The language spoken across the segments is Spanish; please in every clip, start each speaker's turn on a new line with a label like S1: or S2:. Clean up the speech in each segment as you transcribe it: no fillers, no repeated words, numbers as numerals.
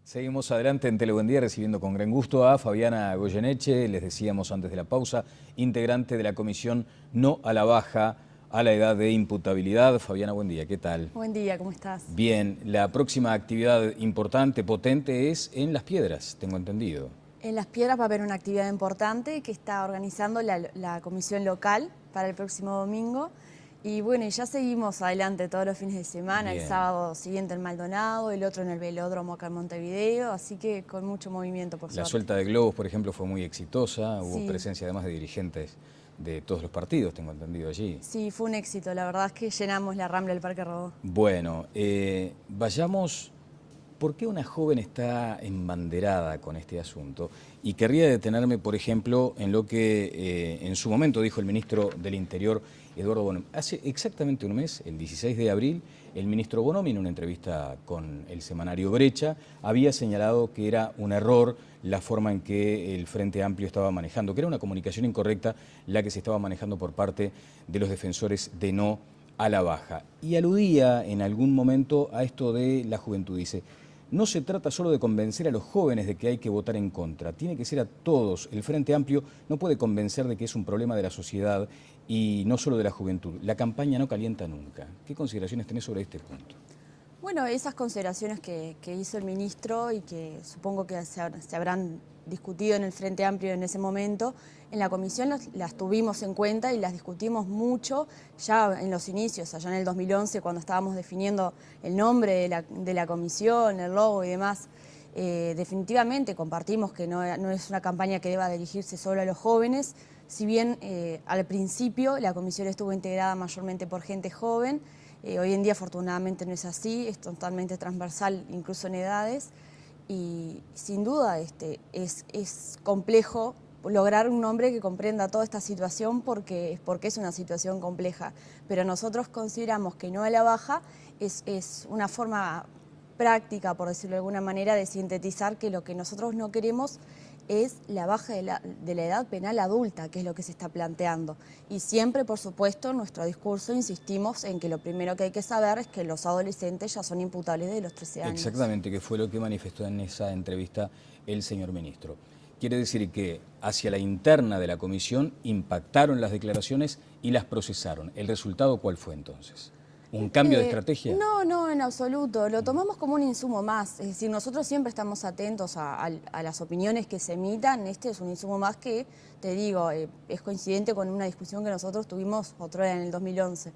S1: Seguimos adelante en Telebuen Día recibiendo con gran gusto a Fabiana Goyeneche, les decíamos antes de la pausa, integrante de la comisión No a la Baja a la Edad de Imputabilidad. Fabiana, buen día, ¿qué tal?
S2: Buen día, ¿cómo estás?
S1: Bien, la próxima actividad importante, potente, es en Las Piedras, tengo entendido.
S2: En Las Piedras va a haber una actividad importante que está organizando la comisión local para el próximo domingo. Y bueno, ya seguimos adelante todos los fines de semana,
S1: Bien.
S2: El sábado siguiente en Maldonado, el otro en el velódromo acá en Montevideo, así que con mucho movimiento, por
S1: La
S2: suerte.
S1: suelta de globos, por ejemplo, fue muy exitosa, hubo
S2: Sí.
S1: presencia además de dirigentes de todos los partidos, tengo entendido allí.
S2: Sí, fue un éxito, la verdad es que llenamos la Rambla del Parque Rodó.
S1: Bueno, vayamos. ¿Por qué una joven está embanderada con este asunto? Y querría detenerme, por ejemplo, en lo que en su momento dijo el ministro del Interior, Eduardo Bonomi. Hace exactamente un mes, el 16 de abril, el ministro Bonomi, en una entrevista con el semanario Brecha, había señalado que era un error la forma en que el Frente Amplio estaba manejando, que era una comunicación incorrecta la que se estaba manejando por parte de los defensores de No a la Baja. Y aludía en algún momento a esto de la juventud. Dice: no se trata solo de convencer a los jóvenes de que hay que votar en contra, tiene que ser a todos. El Frente Amplio no puede convencer de que es un problema de la sociedad y no solo de la juventud. La campaña no calienta nunca. ¿Qué consideraciones tenés sobre este punto?
S2: Bueno, esas consideraciones que hizo el ministro y que supongo que se habrán discutido en el Frente Amplio en ese momento, en la comisión las tuvimos en cuenta y las discutimos mucho ya en los inicios, allá en el 2011, cuando estábamos definiendo el nombre de la comisión, el logo y demás. Definitivamente compartimos que no es una campaña que deba dirigirse solo a los jóvenes, si bien al principio la comisión estuvo integrada mayormente por gente joven. Hoy en día afortunadamente no es así, es totalmente transversal incluso en edades y sin duda es complejo lograr un nombre que comprenda toda esta situación porque es una situación compleja, pero nosotros consideramos que No a la Baja es una forma práctica, por decirlo de alguna manera, de sintetizar que lo que nosotros no queremos es la baja de la edad penal adulta, que es lo que se está planteando. Y siempre, por supuesto, en nuestro discurso insistimos en que lo primero que hay que saber es que los adolescentes ya son imputables de los 13 años.
S1: Exactamente, que fue lo que manifestó en esa entrevista el señor ministro. Quiere decir que hacia la interna de la comisión impactaron las declaraciones y las procesaron. ¿El resultado cuál fue entonces? ¿Un cambio de estrategia?
S2: No, en absoluto. Lo tomamos como un insumo más. Es decir, nosotros siempre estamos atentos a las opiniones que se emitan. Este es un insumo más que, te digo, es coincidente con una discusión que nosotros tuvimos otra en el 2011.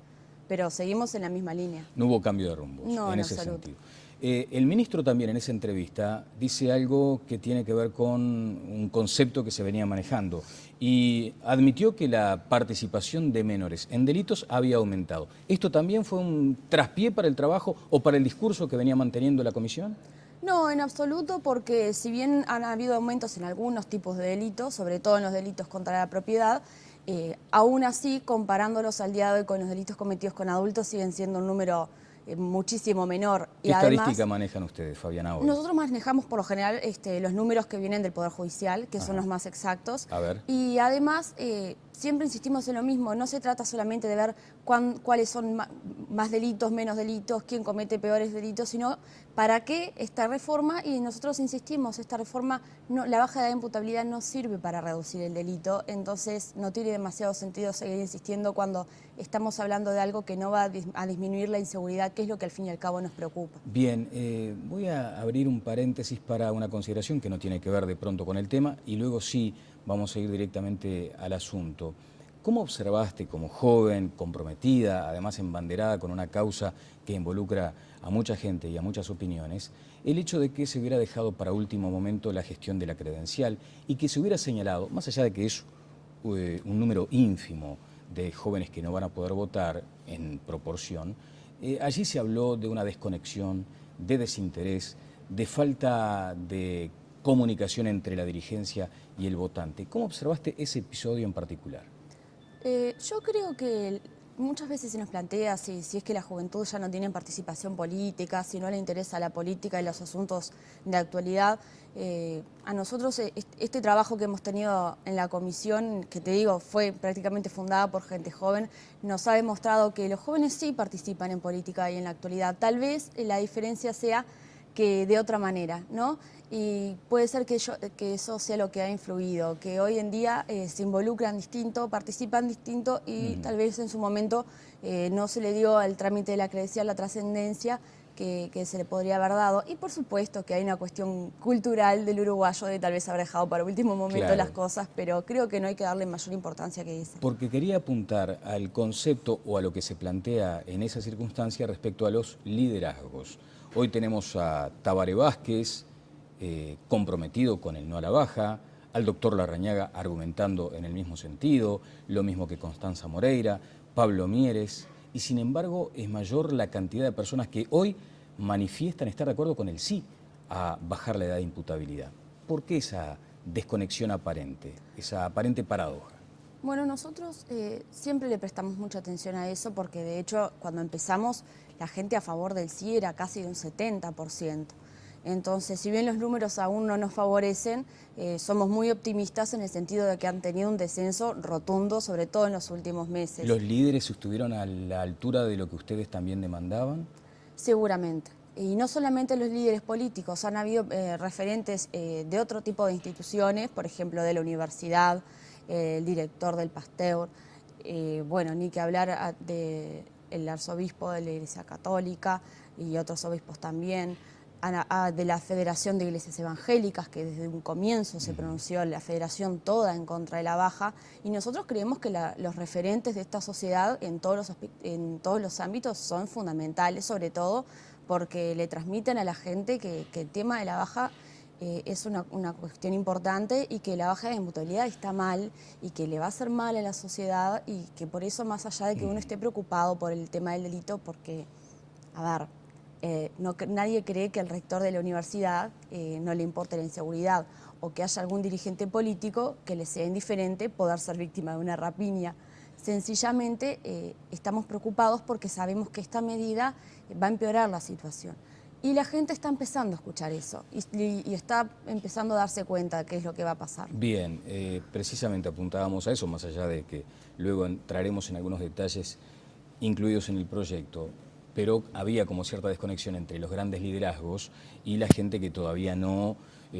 S2: Pero seguimos en la misma línea.
S1: No hubo cambio de rumbos
S2: No,
S1: en ese sentido. El ministro también en esa entrevista dice algo que tiene que ver con un concepto que se venía manejando y admitió que la participación de menores en delitos había aumentado. ¿Esto también fue un traspié para el trabajo o para el discurso que venía manteniendo la comisión?
S2: No, en absoluto, porque si bien han habido aumentos en algunos tipos de delitos, sobre todo en los delitos contra la propiedad, aún así, comparándolos al día de hoy con los delitos cometidos con adultos, siguen siendo un número muchísimo menor.
S1: ¿Qué estadística manejan ustedes, Fabiana, hoy?
S2: Nosotros manejamos por lo general los números que vienen del Poder Judicial, que son los más exactos.
S1: A ver.
S2: Y además, siempre insistimos en lo mismo, no se trata solamente de ver cuáles son más delitos, menos delitos, quién comete peores delitos, sino para qué esta reforma, y nosotros insistimos, esta reforma, la baja edad de imputabilidad no sirve para reducir el delito, entonces no tiene demasiado sentido seguir insistiendo cuando estamos hablando de algo que no va a disminuir la inseguridad, que es lo que al fin y al cabo nos preocupa.
S1: Bien, voy a abrir un paréntesis para una consideración que no tiene que ver de pronto con el tema y luego sí vamos a ir directamente al asunto. ¿Cómo observaste como joven, comprometida, además embanderada con una causa que involucra a mucha gente y a muchas opiniones, el hecho de que se hubiera dejado para último momento la gestión de la credencial y que se hubiera señalado, más allá de que es un número ínfimo de jóvenes que no van a poder votar en proporción, allí se habló de una desconexión, de desinterés, de falta de comunicación entre la dirigencia y el votante? ¿Cómo observaste ese episodio en particular?
S2: Yo creo que muchas veces se nos plantea si es que la juventud ya no tiene participación política, si no le interesa la política y los asuntos de actualidad. A nosotros este trabajo que hemos tenido en la comisión, que te digo, fue prácticamente fundada por gente joven, nos ha demostrado que los jóvenes sí participan en política y en la actualidad. Tal vez la diferencia sea que de otra manera, ¿no? Y puede ser que eso sea lo que ha influido, que hoy en día se involucran distinto, participan distinto y tal vez en su momento no se le dio al trámite de la credencial la trascendencia que se le podría haber dado. Y por supuesto que hay una cuestión cultural del uruguayo de tal vez haber dejado para último momento
S1: Claro.
S2: las cosas, pero creo que no hay que darle mayor importancia que esa.
S1: Porque quería apuntar al concepto o a lo que se plantea en esa circunstancia respecto a los liderazgos. Hoy tenemos a Tabaré Vázquez, comprometido con el no a la baja, al doctor Larrañaga argumentando en el mismo sentido, lo mismo que Constanza Moreira, Pablo Mieres, y sin embargo es mayor la cantidad de personas que hoy manifiestan estar de acuerdo con el sí a bajar la edad de imputabilidad. ¿Por qué esa desconexión aparente, esa aparente paradoja?
S2: Bueno, nosotros siempre le prestamos mucha atención a eso porque de hecho cuando empezamos la gente a favor del sí era casi de un 70%. Entonces, si bien los números aún no nos favorecen, somos muy optimistas en el sentido de que han tenido un descenso rotundo, sobre todo en los últimos meses.
S1: ¿Los líderes estuvieron a la altura de lo que ustedes también demandaban?
S2: Seguramente. Y no solamente los líderes políticos, han habido referentes de otro tipo de instituciones, por ejemplo de la universidad, el director del Pasteur, bueno, ni que hablar del arzobispo de la Iglesia Católica y otros obispos también, de la Federación de Iglesias Evangélicas, que desde un comienzo se pronunció la federación toda en contra de la baja, y nosotros creemos que los referentes de esta sociedad en todos los ámbitos son fundamentales, sobre todo porque le transmiten a la gente que el tema de la baja es una cuestión importante y que la baja de imputabilidad está mal y que le va a hacer mal a la sociedad y que por eso, más allá de que uno esté preocupado por el tema del delito, porque, a ver, nadie cree que al rector de la universidad no le importe la inseguridad o que haya algún dirigente político que le sea indiferente poder ser víctima de una rapiña. Sencillamente estamos preocupados porque sabemos que esta medida va a empeorar la situación. Y la gente está empezando a escuchar eso y está empezando a darse cuenta de qué es lo que va a pasar.
S1: Bien, precisamente apuntábamos a eso, más allá de que luego entraremos en algunos detalles incluidos en el proyecto, pero había como cierta desconexión entre los grandes liderazgos y la gente que todavía no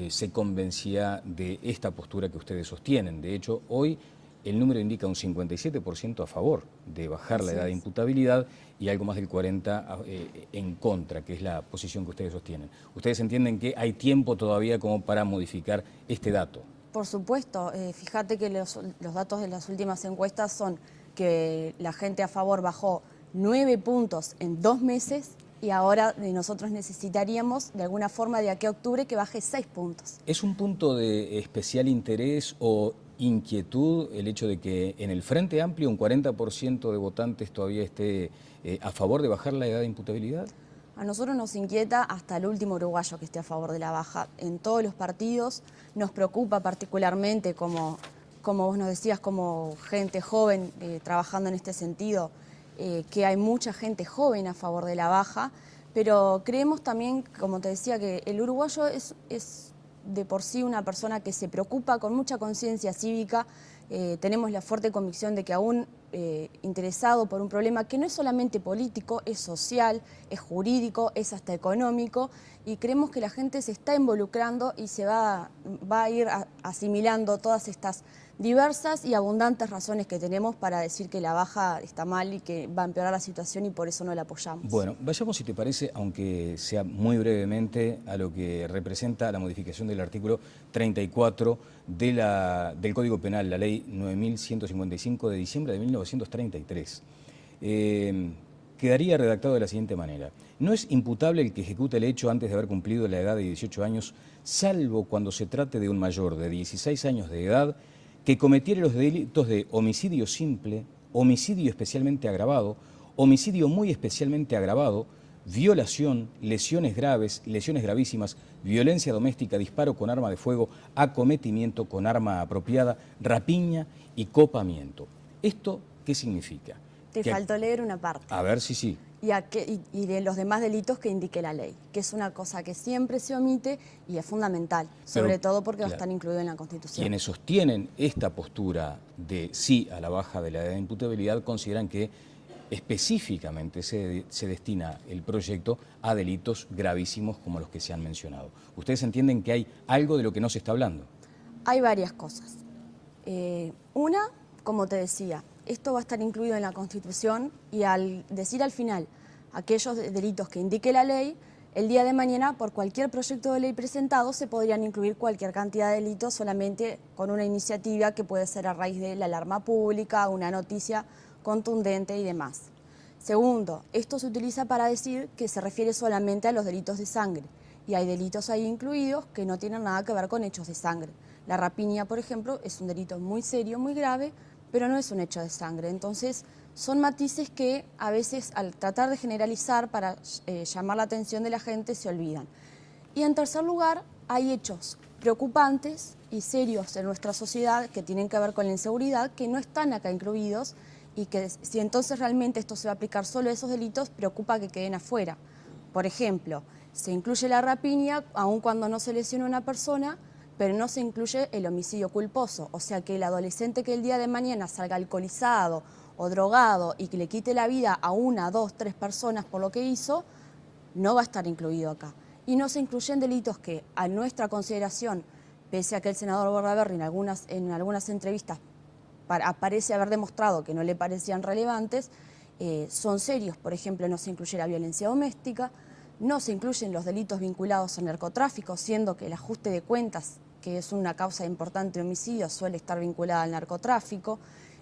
S1: se convencía de esta postura que ustedes sostienen. De hecho, hoy el número indica un 57% a favor de bajar la edad de imputabilidad y algo más del 40% en contra, que es la posición que ustedes sostienen. ¿Ustedes entienden que hay tiempo todavía como para modificar este dato?
S2: Por supuesto, fíjate que los datos de las últimas encuestas son que la gente a favor bajó 9 puntos en 2 meses y ahora nosotros necesitaríamos de alguna forma de aquí a octubre que baje 6 puntos.
S1: ¿Es un punto de especial interés o inquietud el hecho de que en el Frente Amplio un 40% de votantes todavía esté a favor de bajar la edad de imputabilidad?
S2: A nosotros nos inquieta hasta el último uruguayo que esté a favor de la baja. En todos los partidos nos preocupa particularmente, como vos nos decías, como gente joven trabajando en este sentido, que hay mucha gente joven a favor de la baja, pero creemos también, como te decía, que el uruguayo es de por sí una persona que se preocupa con mucha conciencia cívica. Tenemos la fuerte convicción de que aún interesado por un problema que no es solamente político, es social, es jurídico, es hasta económico, y creemos que la gente se está involucrando y se va a ir asimilando todas estas diversas y abundantes razones que tenemos para decir que la baja está mal y que va a empeorar la situación y por eso no la apoyamos.
S1: Bueno, vayamos, si te parece, aunque sea muy brevemente, a lo que representa la modificación del artículo 34 del Código Penal, la ley 9.155 de diciembre de 1933. Quedaría redactado de la siguiente manera: no es imputable el que ejecute el hecho antes de haber cumplido la edad de 18 años, salvo cuando se trate de un mayor de 16 años de edad que cometiere los delitos de homicidio simple, homicidio especialmente agravado, homicidio muy especialmente agravado, violación, lesiones graves, lesiones gravísimas, violencia doméstica, disparo con arma de fuego, acometimiento con arma apropiada, rapiña y copamiento. ¿Esto qué significa?
S2: Te faltó leer una parte.
S1: A ver, sí.
S2: Y de los demás delitos que indique la ley, que es una cosa que siempre se omite y es fundamental, sobre todo porque va a estar incluido en la Constitución.
S1: Quienes sostienen esta postura de sí a la baja de la edad de imputabilidad consideran que específicamente se destina el proyecto a delitos gravísimos como los que se han mencionado. ¿Ustedes entienden que hay algo de lo que no se está hablando?
S2: Hay varias cosas. Una, como te decía, esto va a estar incluido en la Constitución y al decir al final aquellos delitos que indique la ley, el día de mañana por cualquier proyecto de ley presentado se podrían incluir cualquier cantidad de delitos solamente con una iniciativa que puede ser a raíz de la alarma pública, una noticia contundente y demás. Segundo, esto se utiliza para decir que se refiere solamente a los delitos de sangre y hay delitos ahí incluidos que no tienen nada que ver con hechos de sangre. La rapiña, por ejemplo, es un delito muy serio, muy grave, pero no es un hecho de sangre. Entonces, son matices que a veces al tratar de generalizar para llamar la atención de la gente se olvidan. Y en tercer lugar, hay hechos preocupantes y serios en nuestra sociedad que tienen que ver con la inseguridad que no están acá incluidos y que si entonces realmente esto se va a aplicar solo a esos delitos, preocupa que queden afuera. Por ejemplo, se incluye la rapiña aun cuando no se lesiona a una persona, pero no se incluye el homicidio culposo, o sea que el adolescente que el día de mañana salga alcoholizado o drogado y que le quite la vida a una, dos, tres personas por lo que hizo, no va a estar incluido acá. Y no se incluyen delitos que, a nuestra consideración, pese a que el senador Bordaberry en algunas entrevistas parece haber demostrado que no le parecían relevantes, son serios. Por ejemplo, no se incluye la violencia doméstica, no se incluyen los delitos vinculados al narcotráfico, siendo que el ajuste de cuentas, que es una causa importante de homicidio, suele estar vinculada al narcotráfico.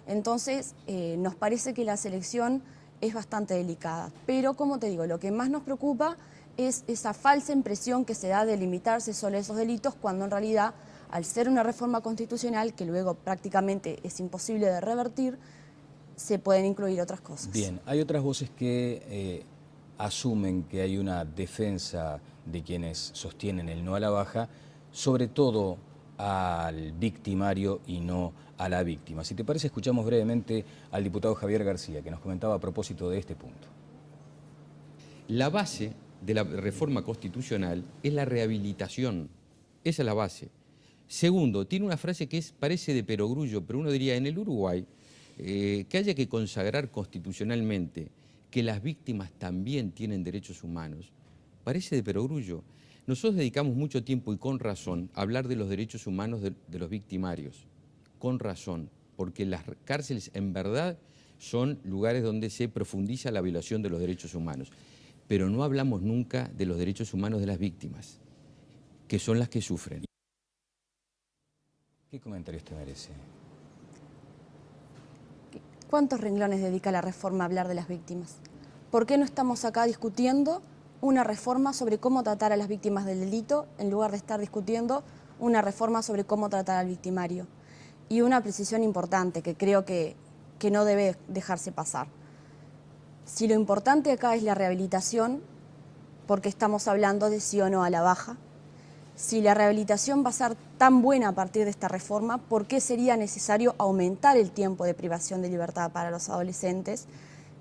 S2: Entonces, nos parece que la selección es bastante delicada. Pero, como te digo, lo que más nos preocupa es esa falsa impresión que se da de limitarse solo a esos delitos, cuando en realidad, al ser una reforma constitucional, que luego prácticamente es imposible de revertir, se pueden incluir otras cosas.
S1: Bien, hay otras voces que asumen que hay una defensa de quienes sostienen el no a la baja, sobre todo al victimario y no a la víctima. Si te parece, escuchamos brevemente al diputado Javier García, que nos comentaba a propósito de este punto.
S3: La base de la reforma constitucional es la rehabilitación, esa es la base. Segundo, tiene una frase que parece de perogrullo, pero uno diría, en el Uruguay, que haya que consagrar constitucionalmente que las víctimas también tienen derechos humanos, parece de perogrullo. Nosotros dedicamos mucho tiempo y con razón a hablar de los derechos humanos de los victimarios, con razón, porque las cárceles en verdad son lugares donde se profundiza la violación de los derechos humanos, pero no hablamos nunca de los derechos humanos de las víctimas, que son las que sufren.
S1: ¿Qué comentarios te merece?
S2: ¿Cuántos renglones dedica la reforma a hablar de las víctimas? ¿Por qué no estamos acá discutiendo una reforma sobre cómo tratar a las víctimas del delito en lugar de estar discutiendo una reforma sobre cómo tratar al victimario? Y una precisión importante que creo que no debe dejarse pasar. Si lo importante acá es la rehabilitación, porque estamos hablando de sí o no a la baja, si la rehabilitación va a ser tan buena a partir de esta reforma, ¿por qué sería necesario aumentar el tiempo de privación de libertad para los adolescentes?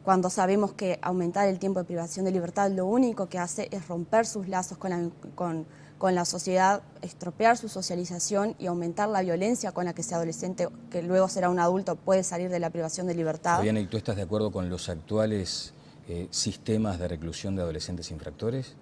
S2: Cuando sabemos que aumentar el tiempo de privación de libertad lo único que hace es romper sus lazos con la sociedad, estropear su socialización y aumentar la violencia con la que ese adolescente, que luego será un adulto, puede salir de la privación de libertad.
S1: Fabiana, ¿y tú estás de acuerdo con los actuales sistemas de reclusión de adolescentes infractores?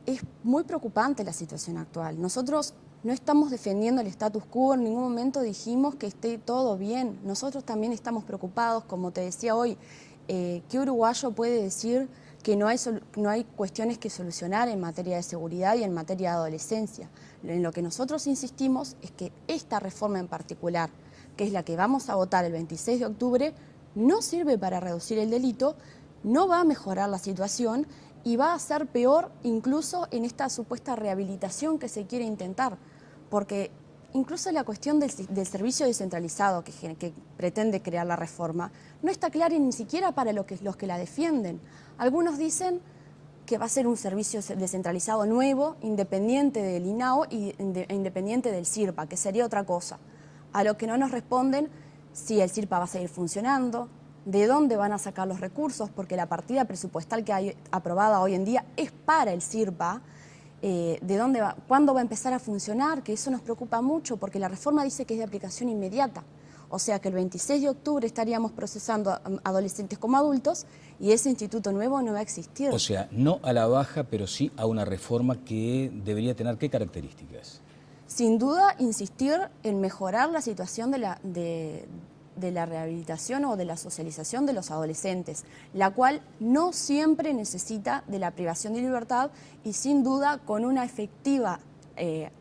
S2: Es muy preocupante la situación actual. Nosotros no estamos defendiendo el status quo, en ningún momento dijimos que esté todo bien. Nosotros también estamos preocupados, como te decía hoy, ¿qué uruguayo puede decir que no hay cuestiones que solucionar en materia de seguridad y en materia de adolescencia? En lo que nosotros insistimos es que esta reforma en particular, que es la que vamos a votar el 26 de octubre, no sirve para reducir el delito, no va a mejorar la situación y va a ser peor incluso en esta supuesta rehabilitación que se quiere intentar, porque incluso la cuestión del servicio descentralizado que pretende crear la reforma no está clara ni siquiera para los que la defienden. Algunos dicen que va a ser un servicio descentralizado nuevo, independiente del INAO e independiente del CIRPA, que sería otra cosa. A lo que no nos responden si el CIRPA va a seguir funcionando, de dónde van a sacar los recursos, porque la partida presupuestal que hay aprobada hoy en día es para el CIRPA, cuándo va a empezar a funcionar, que eso nos preocupa mucho, porque la reforma dice que es de aplicación inmediata. O sea que el 26 de octubre estaríamos procesando a adolescentes como adultos y ese instituto nuevo no va a existir.
S1: O sea, no a la baja, pero sí a una reforma que debería tener ¿qué características?
S2: Sin duda, insistir en mejorar la situación de la rehabilitación o de la socialización de los adolescentes, la cual no siempre necesita de la privación de libertad y sin duda con una efectiva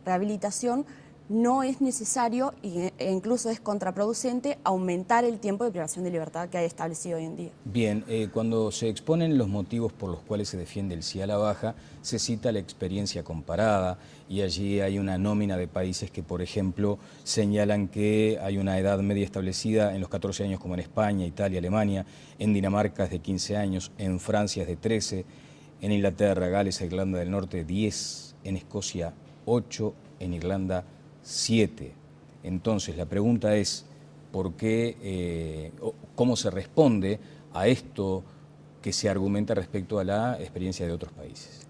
S2: rehabilitación no es necesario e incluso es contraproducente aumentar el tiempo de privación de libertad que hay establecido hoy en día.
S1: Bien, cuando se exponen los motivos por los cuales se defiende el sí a la baja, se cita la experiencia comparada y allí hay una nómina de países que, por ejemplo, señalan que hay una edad media establecida en los 14 años como en España, Italia, Alemania, en Dinamarca es de 15 años, en Francia es de 13, en Inglaterra, Gales, Irlanda del Norte 10, en Escocia 8, en Irlanda 7. Entonces la pregunta es, ¿por qué, cómo se responde a esto que se argumenta respecto a la experiencia de otros países?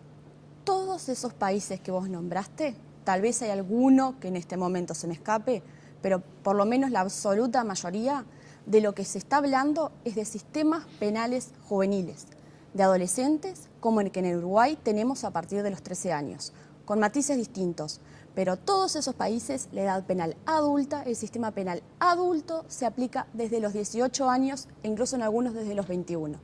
S2: Todos esos países que vos nombraste, tal vez hay alguno que en este momento se me escape, pero por lo menos la absoluta mayoría de lo que se está hablando es de sistemas penales juveniles, de adolescentes como el que en Uruguay tenemos a partir de los 13 años, con matices distintos. Pero todos esos países, la edad penal adulta, el sistema penal adulto se aplica desde los 18 años e incluso en algunos desde los 21.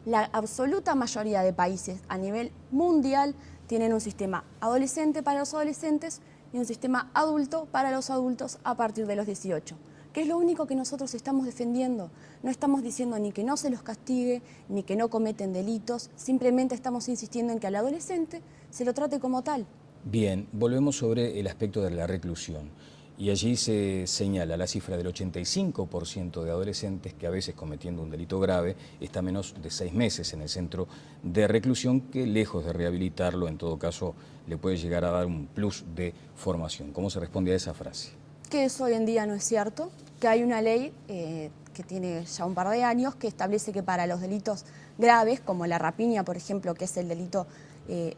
S2: La absoluta mayoría de países a nivel mundial tienen un sistema adolescente para los adolescentes y un sistema adulto para los adultos a partir de los 18, que es lo único que nosotros estamos defendiendo. No estamos diciendo ni que no se los castigue, ni que no cometen delitos, simplemente estamos insistiendo en que al adolescente se lo trate como tal.
S1: Bien, volvemos sobre el aspecto de la reclusión y allí se señala la cifra del 85% de adolescentes que a veces cometiendo un delito grave está menos de 6 meses en el centro de reclusión que lejos de rehabilitarlo en todo caso le puede llegar a dar un plus de formación. ¿Cómo se responde a esa frase?
S2: Que eso hoy en día no es cierto, que hay una ley que tiene ya un par de años que establece que para los delitos graves como la rapiña, por ejemplo, que es el delito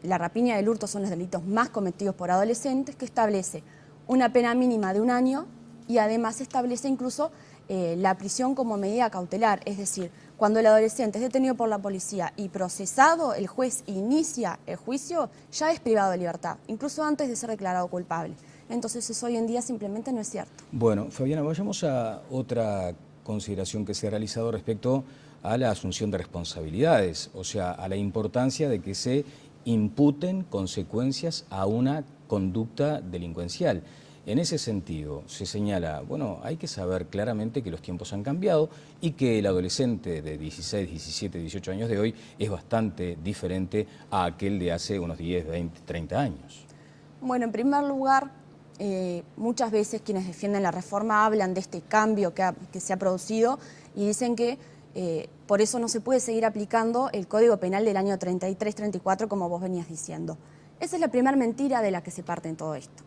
S2: la rapiña y el hurto son los delitos más cometidos por adolescentes, que establece una pena mínima de 1 año y además establece incluso la prisión como medida cautelar, es decir, cuando el adolescente es detenido por la policía y procesado, el juez inicia el juicio, ya es privado de libertad, incluso antes de ser declarado culpable. Entonces eso hoy en día simplemente no es cierto.
S1: Bueno, Fabiana, vayamos a otra consideración que se ha realizado respecto a la asunción de responsabilidades, o sea, a la importancia de que se imputen consecuencias a una conducta delincuencial. En ese sentido, se señala, bueno, hay que saber claramente que los tiempos han cambiado y que el adolescente de 16, 17, 18 años de hoy es bastante diferente a aquel de hace unos 10, 20, 30 años.
S2: Bueno, en primer lugar, muchas veces quienes defienden la reforma hablan de este cambio que se ha producido y dicen que por eso no se puede seguir aplicando el Código Penal del año 33-34 como vos venías diciendo. Esa es la primera mentira de la que se parte en todo esto.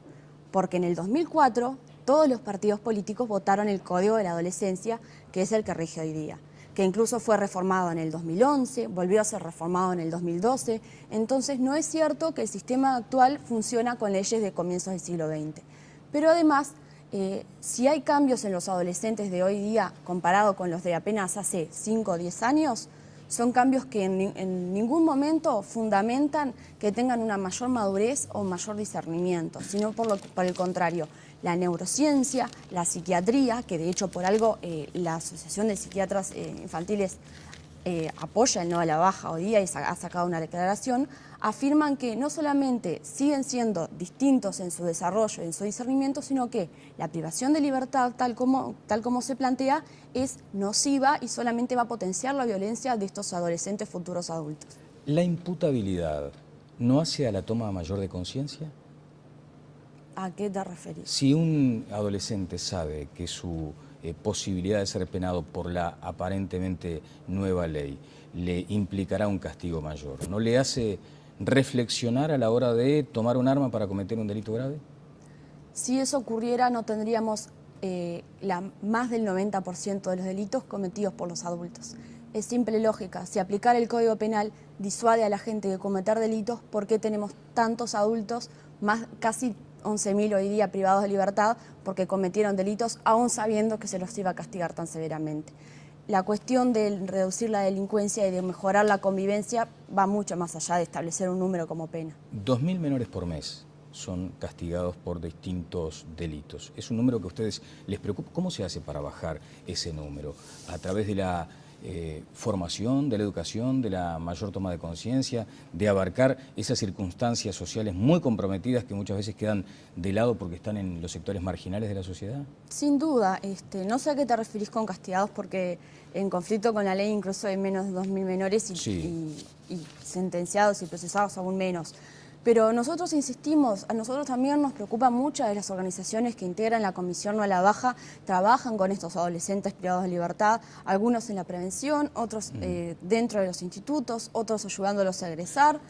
S2: Porque en el 2004 todos los partidos políticos votaron el Código de la Adolescencia, que es el que rige hoy día, que incluso fue reformado en el 2011, volvió a ser reformado en el 2012. Entonces no es cierto que el sistema actual funciona con leyes de comienzos del siglo XX. Pero además, si hay cambios en los adolescentes de hoy día comparado con los de apenas hace 5 o 10 años, son cambios que en ningún momento fundamentan que tengan una mayor madurez o mayor discernimiento, sino por el contrario, la neurociencia, la psiquiatría, que de hecho por algo la Asociación de Psiquiatras Infantiles apoya el no a la baja hoy día y ha sacado una declaración, afirman que no solamente siguen siendo distintos en su desarrollo, en su discernimiento, sino que la privación de libertad, tal como se plantea, es nociva y solamente va a potenciar la violencia de estos adolescentes futuros adultos.
S1: ¿La imputabilidad no hace a la toma mayor de conciencia?
S2: ¿A qué te referís?
S1: Si un adolescente sabe que su posibilidad de ser penado por la aparentemente nueva ley le implicará un castigo mayor, ¿no le hace reflexionar a la hora de tomar un arma para cometer un delito grave?
S2: Si eso ocurriera, no tendríamos más del 90% de los delitos cometidos por los adultos. Es simple lógica. Si aplicar el Código Penal disuade a la gente de cometer delitos, ¿por qué tenemos tantos adultos, casi 11.000 hoy día privados de libertad porque cometieron delitos aún sabiendo que se los iba a castigar tan severamente. La cuestión de reducir la delincuencia y de mejorar la convivencia va mucho más allá de establecer un número como pena.
S1: 2.000 menores por mes son castigados por distintos delitos. ¿Es un número que a ustedes les preocupa? ¿Cómo se hace para bajar ese número? ¿A través de la formación, de la educación, de la mayor toma de conciencia, de abarcar esas circunstancias sociales muy comprometidas que muchas veces quedan de lado porque están en los sectores marginales de la sociedad?
S2: Sin duda, no sé a qué te referís con castigados porque en conflicto con la ley incluso hay menos de 2.000 menores y sentenciados y procesados aún menos. Pero nosotros insistimos, a nosotros también nos preocupa muchas de las organizaciones que integran la Comisión No a la Baja, trabajan con estos adolescentes privados de libertad, algunos en la prevención, otros dentro de los institutos, otros ayudándolos a egresar.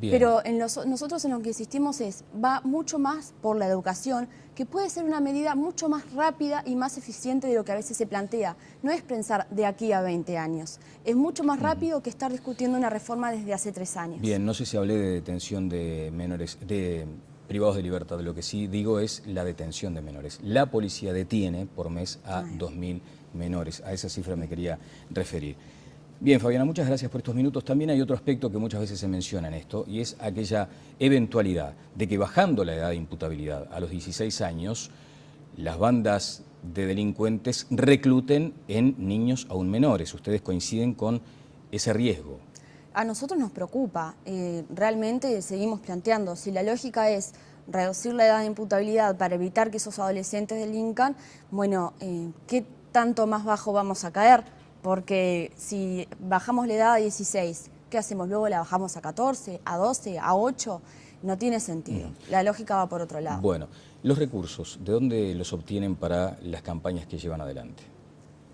S2: Bien. Pero nosotros en lo que insistimos va mucho más por la educación, que puede ser una medida mucho más rápida y más eficiente de lo que a veces se plantea. No es pensar de aquí a 20 años, es mucho más rápido que estar discutiendo una reforma desde hace 3 años.
S1: Bien, no sé si hablé de detención de menores, de privados de libertad, lo que sí digo es la detención de menores. La policía detiene por mes a 2.000 menores, a esa cifra me quería referir. Bien, Fabiana, muchas gracias por estos minutos. También hay otro aspecto que muchas veces se menciona en esto, y es aquella eventualidad de que bajando la edad de imputabilidad a los 16 años, las bandas de delincuentes recluten en niños aún menores. ¿Ustedes coinciden con ese riesgo?
S2: A nosotros nos preocupa. Realmente seguimos planteando, si la lógica es reducir la edad de imputabilidad para evitar que esos adolescentes delincan, bueno, ¿qué tanto más bajo vamos a caer? Porque si bajamos la edad a 16, ¿qué hacemos? Luego la bajamos a 14, a 12, a 8, no tiene sentido. La lógica va por otro lado.
S1: Bueno, los recursos, ¿de dónde los obtienen para las campañas que llevan adelante?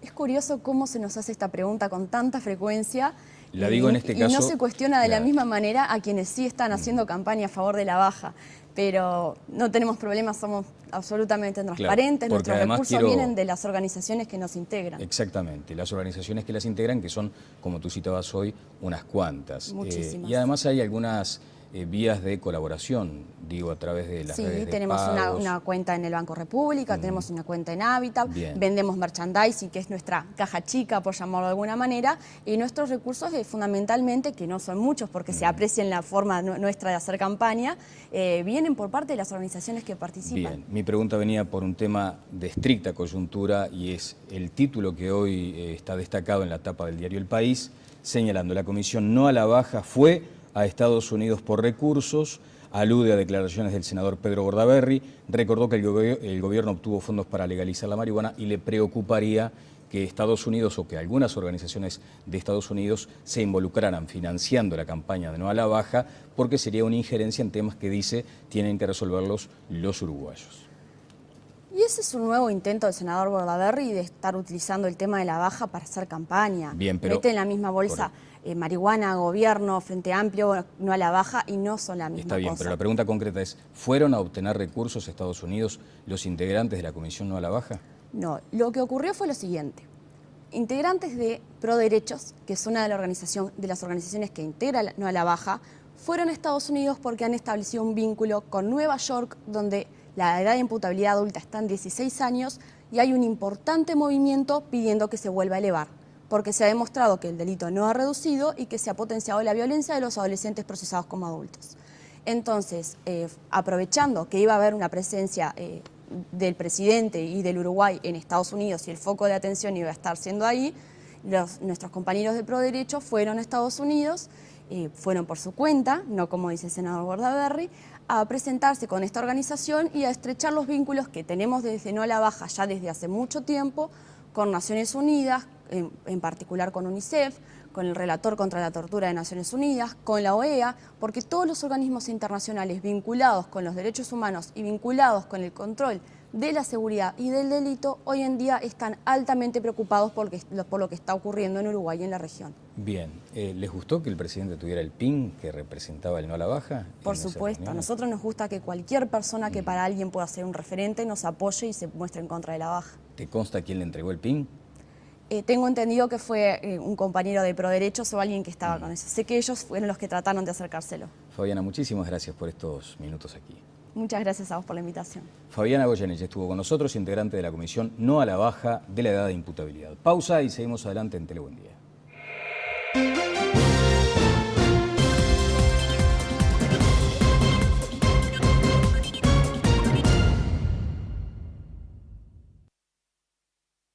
S2: Es curioso cómo se nos hace esta pregunta con tanta frecuencia.
S1: La digo en este caso.
S2: Y no se cuestiona de la misma manera a quienes sí están haciendo campaña a favor de la baja. Pero no tenemos problemas, somos absolutamente transparentes, nuestros recursos vienen de las organizaciones que nos integran.
S1: Exactamente, las organizaciones que las integran, que son, como tú citabas hoy, unas cuantas.
S2: Muchísimas.
S1: Y además hay algunas vías de colaboración, digo, a través de las redes de
S2: tenemos
S1: pagos.
S2: Una cuenta en el Banco República, tenemos una cuenta en Habitat, vendemos merchandising, que es nuestra caja chica, por llamarlo de alguna manera, y nuestros recursos fundamentalmente, que no son muchos porque se aprecian la forma nuestra de hacer campaña, vienen por parte de las organizaciones que participan.
S1: Bien, mi pregunta venía por un tema de estricta coyuntura y es el título que hoy está destacado en la tapa del diario El País, señalando: la Comisión No a la Baja fue a Estados Unidos por recursos, alude a declaraciones del senador Pedro Bordaberry, recordó que el gobierno obtuvo fondos para legalizar la marihuana y le preocuparía que Estados Unidos o que algunas organizaciones de Estados Unidos se involucraran financiando la campaña de No a la Baja, porque sería una injerencia en temas que dice tienen que resolverlos los uruguayos.
S2: Y ese es un nuevo intento del senador Bordaberry de estar utilizando el tema de la baja para hacer campaña.
S1: Bien, pero
S2: mete en la misma bolsa marihuana, gobierno, Frente Amplio, No a la Baja, y no son la misma cosa.
S1: Está bien, pero la pregunta concreta es, ¿fueron a obtener recursos a Estados Unidos los integrantes de la Comisión No a la Baja?
S2: No, lo que ocurrió fue lo siguiente. Integrantes de Pro Derechos, que es una de las organizaciones que integra No a la Baja, fueron a Estados Unidos porque han establecido un vínculo con Nueva York, donde la edad de imputabilidad adulta está en 16 años y hay un importante movimiento pidiendo que se vuelva a elevar, porque se ha demostrado que el delito no ha reducido y que se ha potenciado la violencia de los adolescentes procesados como adultos. Entonces, aprovechando que iba a haber una presencia del presidente y del Uruguay en Estados Unidos y el foco de atención iba a estar siendo ahí, nuestros compañeros de Pro Derecho fueron a Estados Unidos, fueron por su cuenta, no como dice el senador Bordaberry, a presentarse con esta organización y a estrechar los vínculos que tenemos desde No a la Baja ya desde hace mucho tiempo con Naciones Unidas, en particular con UNICEF, con el relator contra la tortura de Naciones Unidas, con la OEA, porque todos los organismos internacionales vinculados con los derechos humanos y vinculados con el control de la seguridad y del delito, hoy en día están altamente preocupados por lo que está ocurriendo en Uruguay y en la región.
S1: Bien, ¿les gustó que el presidente tuviera el PIN que representaba el No a la Baja?
S2: Por supuesto, a nosotros nos gusta que cualquier persona que para alguien pueda ser un referente nos apoye y se muestre en contra de la baja.
S1: ¿Te consta quién le entregó el PIN?
S2: Tengo entendido que fue un compañero de Pro Derechos o alguien que estaba con eso. Sé que ellos fueron los que trataron de acercárselo.
S1: Fabiana, muchísimas gracias por estos minutos aquí.
S2: Muchas gracias a vos por la invitación.
S1: Fabiana Goyeneche estuvo con nosotros, integrante de la comisión No a la Baja de la Edad de Imputabilidad. Pausa y seguimos adelante en Telebuen Día.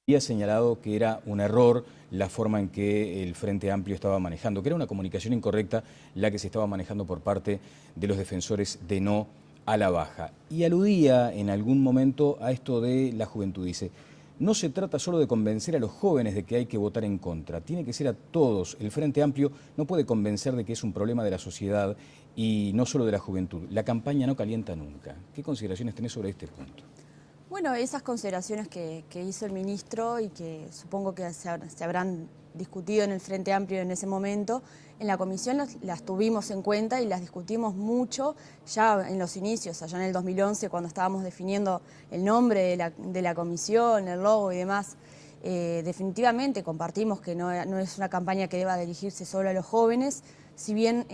S1: Había señalado que era un error la forma en que el Frente Amplio estaba manejando, que era una comunicación incorrecta la que se estaba manejando por parte de los defensores de No a la Baja. Y aludía en algún momento a esto de la juventud. Dice, no se trata solo de convencer a los jóvenes de que hay que votar en contra, tiene que ser a todos. El Frente Amplio no puede convencer de que es un problema de la sociedad y no solo de la juventud. La campaña no calienta nunca. ¿Qué consideraciones tenés sobre este punto?
S2: Bueno, esas consideraciones que hizo el ministro y que supongo que se habrán discutido en el Frente Amplio en ese momento, en la comisión las tuvimos en cuenta y las discutimos mucho ya en los inicios, allá en el 2011, cuando estábamos definiendo el nombre de la comisión, el logo y demás. Definitivamente compartimos que no es una campaña que deba dirigirse solo a los jóvenes, si bien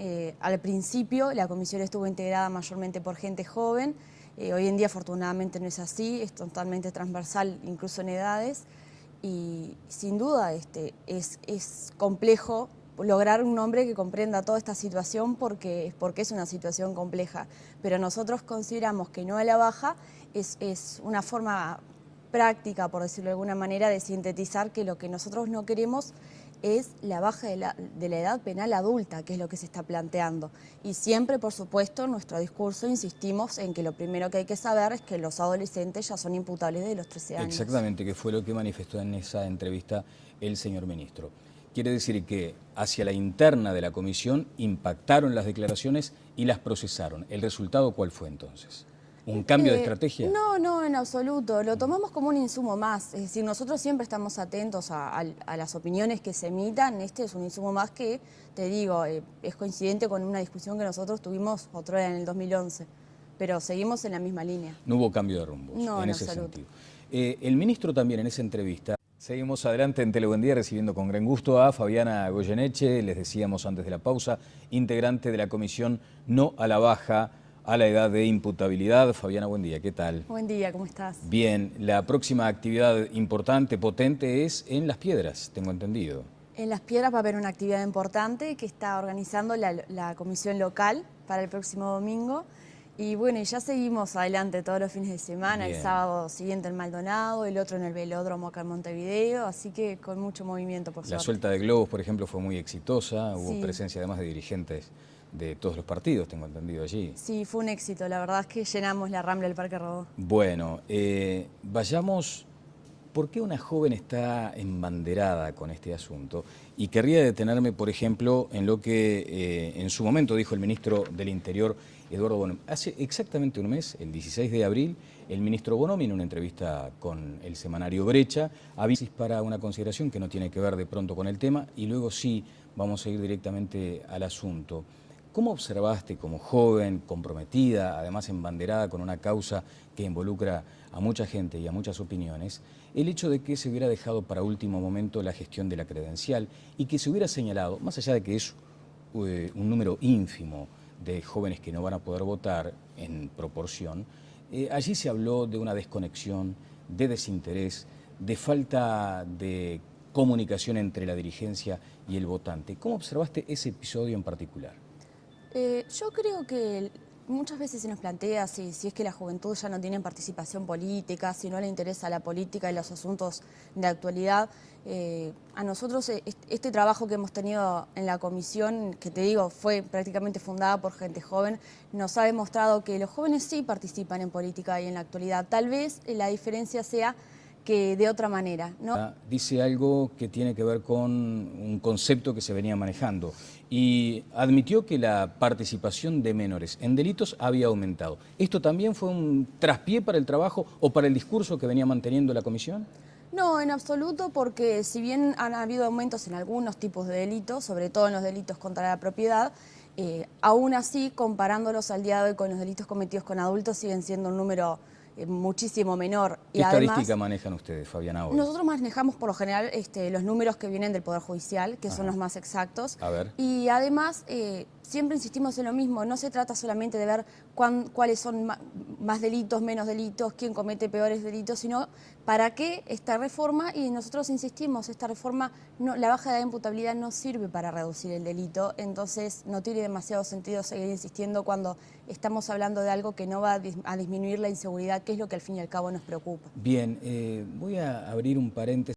S2: al principio la comisión estuvo integrada mayormente por gente joven. Hoy en día afortunadamente no es así, es totalmente transversal incluso en edades y sin duda es complejo lograr un nombre que comprenda toda esta situación porque es una situación compleja, pero nosotros consideramos que No a la Baja es una forma práctica, por decirlo de alguna manera, de sintetizar que lo que nosotros no queremos es la baja de la edad penal adulta, que es lo que se está planteando. Y siempre, por supuesto, en nuestro discurso insistimos en que lo primero que hay que saber es que los adolescentes ya son imputables de los 13 años.
S1: Exactamente, que fue lo que manifestó en esa entrevista el señor ministro. Quiere decir que hacia la interna de la comisión impactaron las declaraciones y las procesaron. ¿El resultado cuál fue entonces? ¿Un cambio de estrategia?
S2: No, en absoluto. Lo tomamos como un insumo más. Es decir, nosotros siempre estamos atentos a las opiniones que se emitan. Este es un insumo más que, te digo, es coincidente con una discusión que nosotros tuvimos otra vez en el 2011. Pero seguimos en la misma línea.
S1: No hubo cambio de rumbo en ese sentido. El ministro también en esa entrevista. Seguimos adelante en Telebuen Día recibiendo con gran gusto a Fabiana Goyeneche, les decíamos antes de la pausa, integrante de la comisión No a la Baja a la Edad de Imputabilidad. Fabiana, buen día, ¿qué tal?
S2: Buen día, ¿cómo estás?
S1: Bien, la próxima actividad importante, potente, es en Las Piedras, tengo entendido.
S2: En Las Piedras va a haber una actividad importante que está organizando la comisión local para el próximo domingo. Y bueno, ya seguimos adelante todos los fines de semana. Bien. El sábado siguiente en Maldonado, el otro en el velódromo acá en Montevideo, así que con mucho movimiento, por suerte.
S1: La suelta de globos, por ejemplo, fue muy exitosa, hubo presencia además de dirigentes de todos los partidos, tengo entendido allí.
S2: Sí, fue un éxito, la verdad es que llenamos la Rambla del Parque Rodó.
S1: Bueno, vayamos, ¿por qué una joven está embanderada con este asunto? Y querría detenerme, por ejemplo, en lo que en su momento dijo el ministro del Interior, Eduardo Bonomi. Hace exactamente un mes, el 16 de abril, el ministro Bonomi, en una entrevista con el semanario Brecha, avisó para una consideración que no tiene que ver de pronto con el tema, y luego sí vamos a ir directamente al asunto. ¿Cómo observaste como joven, comprometida, además embanderada con una causa que involucra a mucha gente y a muchas opiniones, el hecho de que se hubiera dejado para último momento la gestión de la credencial y que se hubiera señalado, más allá de que es un número ínfimo de jóvenes que no van a poder votar en proporción, allí se habló de una desconexión, de desinterés, de falta de comunicación entre la dirigencia y el votante? ¿Cómo observaste ese episodio en particular?
S2: Yo creo que muchas veces se nos plantea si es que la juventud ya no tiene participación política, si no le interesa la política y los asuntos de actualidad. A nosotros este trabajo que hemos tenido en la comisión, que te digo, fue prácticamente fundada por gente joven, nos ha demostrado que los jóvenes sí participan en política y en la actualidad. Tal vez la diferencia sea que de otra manera, ¿no?
S1: Dice algo que tiene que ver con un concepto que se venía manejando y admitió que la participación de menores en delitos había aumentado. ¿Esto también fue un traspié para el trabajo o para el discurso que venía manteniendo la comisión?
S2: No, en absoluto, porque si bien han habido aumentos en algunos tipos de delitos, sobre todo en los delitos contra la propiedad, aún así, comparándolos al día de hoy con los delitos cometidos con adultos, siguen siendo un número muchísimo menor.
S1: ¿Qué estadística manejan ustedes, Fabiana, hoy?
S2: Nosotros manejamos por lo general los números que vienen del Poder Judicial, que son los más exactos.
S1: A ver.
S2: Y además siempre insistimos en lo mismo, no se trata solamente de ver cuáles son más delitos, menos delitos, quién comete peores delitos, sino para qué esta reforma, y nosotros insistimos, esta reforma, la baja de imputabilidad no sirve para reducir el delito, entonces no tiene demasiado sentido seguir insistiendo cuando estamos hablando de algo que no va a disminuir la inseguridad, que es lo que al fin y al cabo nos preocupa.
S1: Bien, voy a abrir un paréntesis.